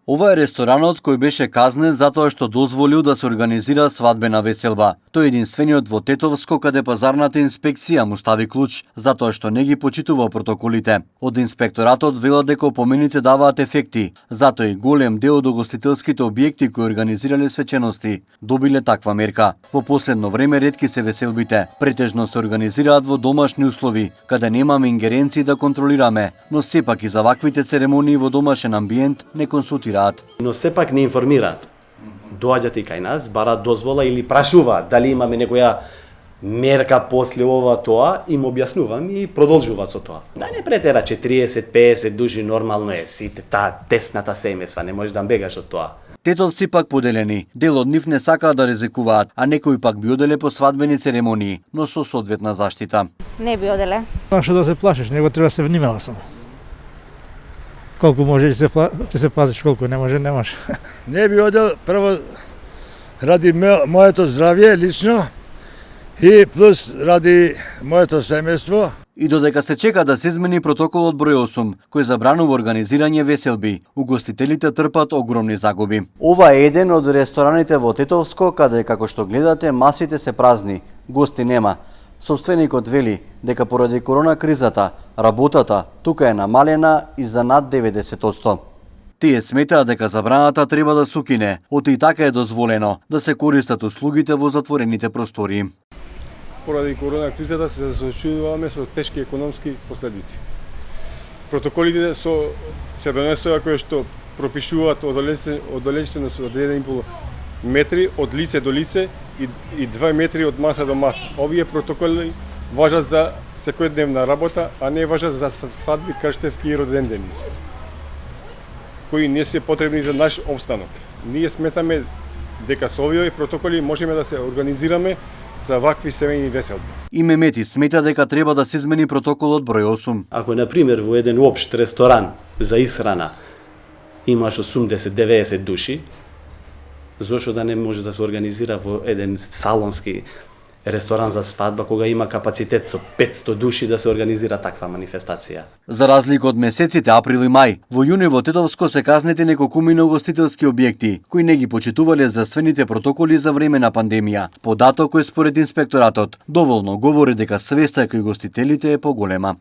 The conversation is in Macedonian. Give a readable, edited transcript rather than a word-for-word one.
Ова е ресторанот кој беше казнет затоа што дозволил да се организира свадбена веселба. Тој е единствениот во Тетовско каде пазарната инспекција му стави клуч, затоа што не ги почитува протоколите. Од инспекторатот велат дека опомените даваат ефекти, затоа и голем дел од угостителските објекти кои организирале свечености добиле таква мерка. Во последно време ретки се веселбите, претежно се организираат во домашни услови, каде немаме ингеренции да контролираме, но сепак и за ваквите церемонии во домашен амбиент не консултираат. Но сепак не информираат. Доаѓаат и кај нас, бараат дозвола или прашуваат дали имаме некоја мерка после ова тоа, им објаснувам и продолжуваат со тоа. Да не претера 40-50 души нормално е, сите таа тесната семејства, не можеш да бегаш од тоа. Тетовци пак поделени, дел од нив не сакаат да ризикуваат, а некои пак би оделе по свадбени церемонии, но со соодветна заштита. Не би оделе. Што да се плашиш, него треба се внимава само. Колку може ќе се пазиш, колку не може, не може. Не би одел прво ради моето здравје лично и плюс ради моето семејство. И додека се чека да се измени протоколот број 8, кој забранува организирање веселби, угостителите трпат огромни загуби. Ова е еден од рестораните во Тетовско, каде, како што гледате, масите се празни, гости нема. Собственикот вели дека поради корона кризата, работата тука е намалена и за над 90%. Тие сметаат дека забраната треба да се укине, оти и така е дозволено да се користат услугите во затворените простории. Поради корона кризата се соочуваме со тешки економски последици. Протоколите се донесоа кои што пропишуваат оддалеченост од 1,5 метри од лице до лице и 2 метри од маса до маса. Овие протоколи важат за секојдневна работа, а не важат за свадби, крштевски и родендени, кои не се потребни за наш обстанок. Ние сметаме дека со овие протоколи можеме да се организираме за вакви семејни веселби. И Мемети смета дека треба да се измени протоколот број 8. Ако на пример во еден општ ресторан за исхрана имаш 80-90 души, зошто да не може да се организира во еден салонски ресторан за свадба кога има капацитет со 500 души да се организира таква манифестација? За разлика од месеците април и мај, во јуни во Тетовско се казнети неколкумина угостителски објекти кои не ги почитувале здравствените протоколи за време на пандемија. Податок кој според инспекторатот доволно говори дека свеста кај угостителите е поголема.